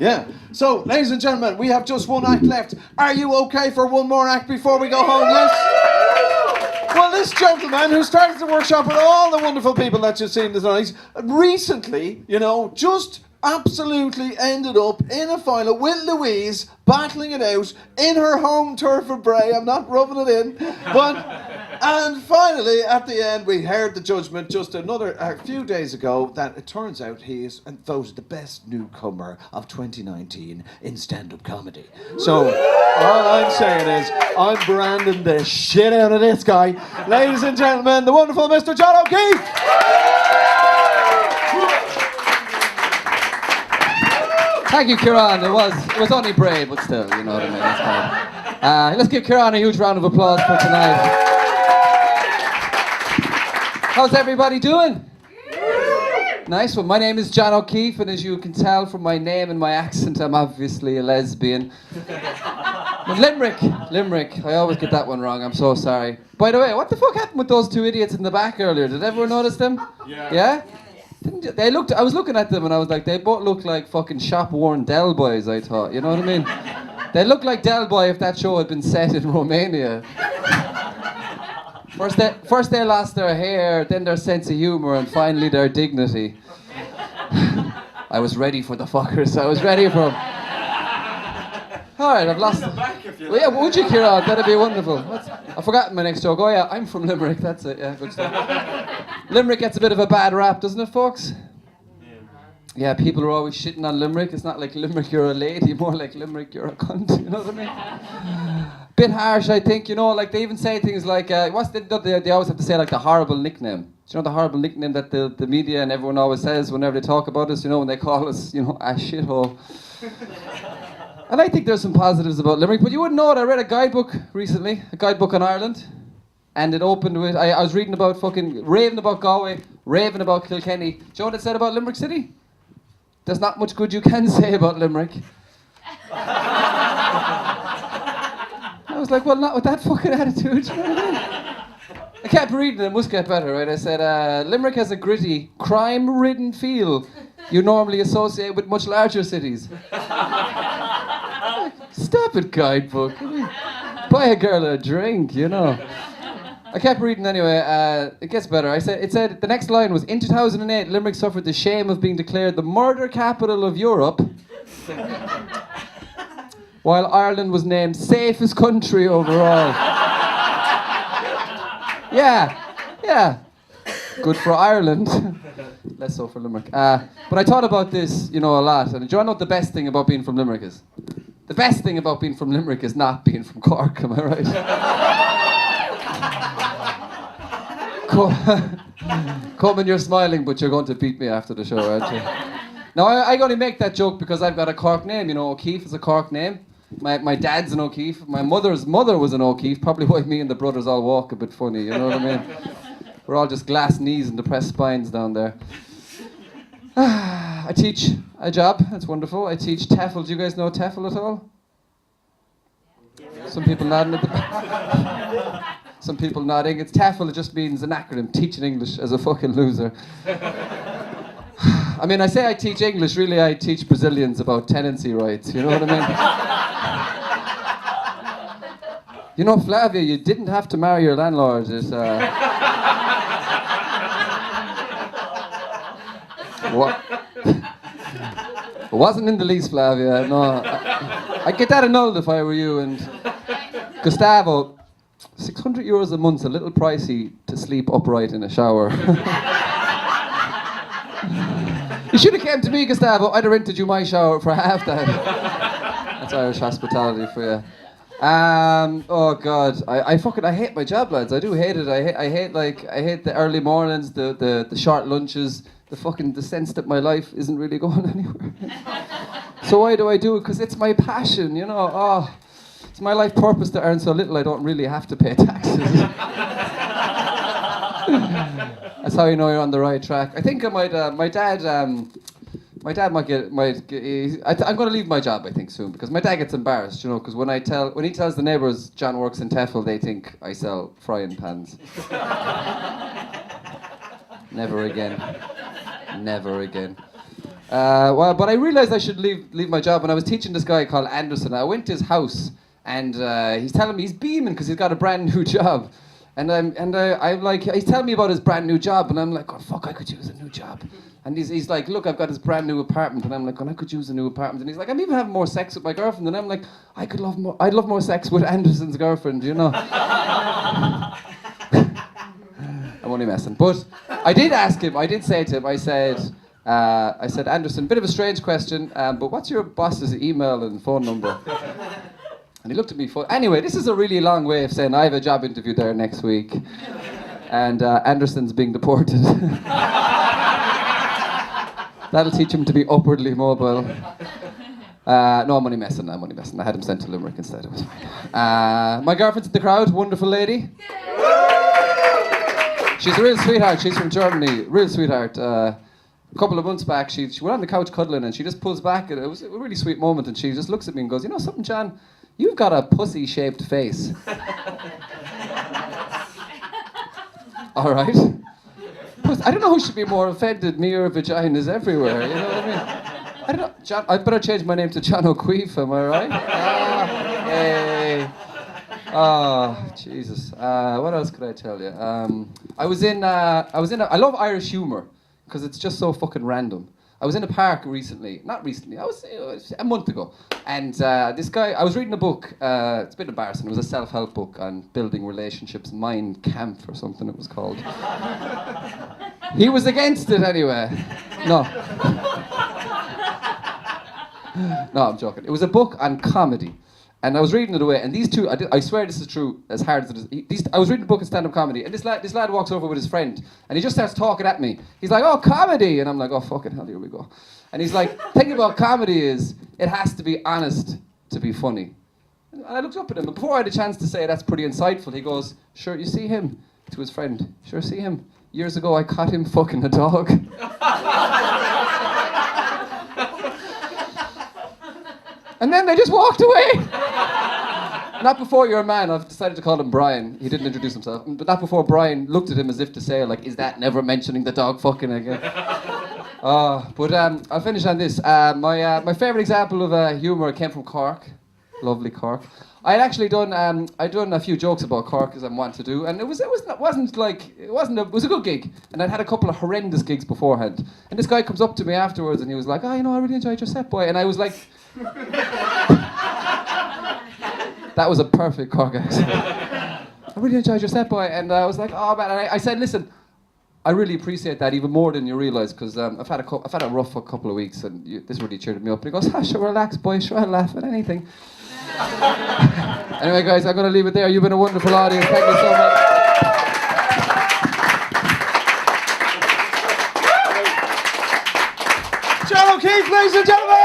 Yeah. So, ladies and gentlemen, we have just one act left. Are you okay for one more act before we go home? Yes? Well, this gentleman who started the workshop with all the wonderful people that you've seen tonight, recently, just absolutely ended up in a final with Louise, battling it out in her home turf of Bray. I'm not rubbing it in, and finally, at the end, we heard the judgment just a few days ago that it turns out he is voted the best newcomer of 2019 in stand-up comedy. So, all I'm saying is, I'm branding the shit out of this guy. Ladies and gentlemen, the wonderful Mr. John O'Keefe! Thank you, Kieran. It was only brave, but still, you know what I mean. That's fine. Let's give Kieran a huge round of applause for tonight. How's everybody doing? Nice one. My name is John O'Keefe, and as you can tell from my name and my accent, I'm obviously a lesbian. But Limerick. I always get that one wrong. I'm so sorry. By the way, what the fuck happened with those two idiots in the back earlier? Did everyone notice them? Yeah? I was looking at them and I was like, they both look like fucking shop-worn Del Boys, I thought. You know what I mean? They look like Del Boy if that show had been set in Romania. First they lost their hair, then their sense of humour, and finally their dignity. I was ready for the fuckers. I was ready for them. Alright, I've lost them. Well, yeah, would you, Kieran? That'd be wonderful. I've forgotten my next joke. Oh yeah, I'm from Limerick, that's it. Yeah, good stuff. Limerick gets a bit of a bad rap, doesn't it, folks? Yeah, people are always shitting on Limerick. It's not like Limerick, you're a lady, more like Limerick, you're a cunt. You know what I mean? Bit harsh, I think. Like they even say things like, they always have to say like the horrible nickname. Do you know the horrible nickname that the media and everyone always says whenever they talk about us? When they call us, a shithole. And I think there's some positives about Limerick, but you wouldn't know it. I read a guidebook recently, a guidebook on Ireland. And it opened with, I was reading about raving about Galway, raving about Kilkenny. Do you know what it said about Limerick City? There's not much good you can say about Limerick. I was like, well, not with that fucking attitude. You know what I mean? I kept reading, it must get better, right? I said, Limerick has a gritty, crime-ridden feel you normally associate with much larger cities. Stop it, guidebook. Buy a girl a drink, I kept reading anyway, it gets better. It said, the next line was, in 2008, Limerick suffered the shame of being declared the murder capital of Europe, while Ireland was named safest country overall. Yeah. Good for Ireland. Less so for Limerick. But I thought about this, a lot. And do you know what the best thing about being from Limerick is? The best thing about being from Limerick is not being from Cork, am I right? Come and you're smiling, but you're going to beat me after the show, aren't you? Now, I only make that joke because I've got a Cork name. O'Keefe is a Cork name. My dad's an O'Keefe. My mother's mother was an O'Keefe. Probably why me and the brothers all walk a bit funny, you know what I mean? We're all just glass knees and depressed spines down there. I teach a job. That's wonderful. I teach TEFL. Do you guys know TEFL at all? Some people nodding at the back. Some people nodding. It's TEFL. It just means an acronym. Teaching English as a fucking loser. I mean, I say I teach English. Really, I teach Brazilians about tenancy rights. You know what I mean? Flavia, you didn't have to marry your landlord. What? It wasn't in the lease, Flavia. No, I'd get that annulled if I were you. And Gustavo, €600 a month's a little pricey to sleep upright in a shower. You should have came to me, Gustavo. I'd have rented you my shower for half that. That's Irish hospitality for you. Oh God, I hate my job, lads. I do hate it. I hate the early mornings, the short lunches, the sense that my life isn't really going anywhere. So why do I do it? Because it's my passion, Oh, it's my life purpose to earn so little I don't really have to pay taxes. That's how you know you're on the right track. I think my dad might get. I'm going to leave my job, I think, soon, because my dad gets embarrassed, because when he tells the neighbours John works in TEFL, they think I sell frying pans. Never again. But I realised I should leave my job, and I was teaching this guy called Anderson. I went to his house, and he's telling me he's beaming because he's got a brand new job. And I'm like, he's telling me about his brand new job, and I'm like, oh fuck, I could use a new job. And he's like, look, I've got this brand new apartment, and I'm like, oh, I could use a new apartment. And he's like, I'm even having more sex with my girlfriend, and I'm like, I'd love more sex with Anderson's girlfriend, you know. I'm only messing, but I did ask him. I did say to him, I said, Anderson, bit of a strange question, but what's your boss's email and phone number? And he looked at me anyway, this is a really long way of saying I have a job interview there next week. And Anderson's being deported. That'll teach him to be upwardly mobile. No, I'm only messing. I had him sent to Limerick instead, it was fine. My girlfriend's in the crowd, wonderful lady. She's a real sweetheart, she's from Germany, real sweetheart. A couple of months back, she went on the couch cuddling and she just pulls back, and it was a really sweet moment, and she just looks at me and goes, you know something, John? You've got a pussy-shaped face. All right. I don't know who should be more offended, me or vaginas everywhere, you know what I mean? I don't know, John, I better change my name to John Keefe, am I right? Hey. Oh, Jesus. What else could I tell you? I love Irish humour, because it's just so fucking random. I was in a park recently, it was a month ago, and this guy, I was reading a book, it's a bit embarrassing, it was a self-help book on building relationships, Mein Kampf or something it was called. He was against it anyway. No, I'm joking. It was a book on comedy. And I was reading it away, and these two, I swear this is true, as hard as it is. I was reading a book of stand-up comedy, and this lad walks over with his friend, and he just starts talking at me. He's like, oh, comedy! And I'm like, oh, fucking hell, here we go. And he's like, the thing about comedy is, it has to be honest to be funny. And I looked up at him, and before I had a chance to say that's pretty insightful, he goes, sure, you see him? To his friend, sure, see him? Years ago, I caught him fucking a dog. And then they just walked away. Not before you're a man. I've decided to call him Brian. He didn't introduce himself. But not before Brian looked at him as if to say, like, is that never mentioning the dog fucking again? But I'll finish on this. My favourite example of humour came from Cork. Lovely Cork. I had actually done a few jokes about Cork, as I want to do, and it was a good gig, and I'd had a couple of horrendous gigs beforehand. And this guy comes up to me afterwards, and he was like, oh, you know, I really enjoyed your set, boy. And I was like, that was a perfect Cork accent. I really enjoyed your set, boy. And I was like, oh man. And I said, listen, I really appreciate that even more than you realise, because I've had a rough couple of weeks, and this really cheered me up. And he goes, sure, relax, boy. Sure, I'll laugh at anything. Anyway, guys, I'm going to leave it there. You've been a wonderful audience. Thank you so much. John O'Keefe, ladies and gentlemen!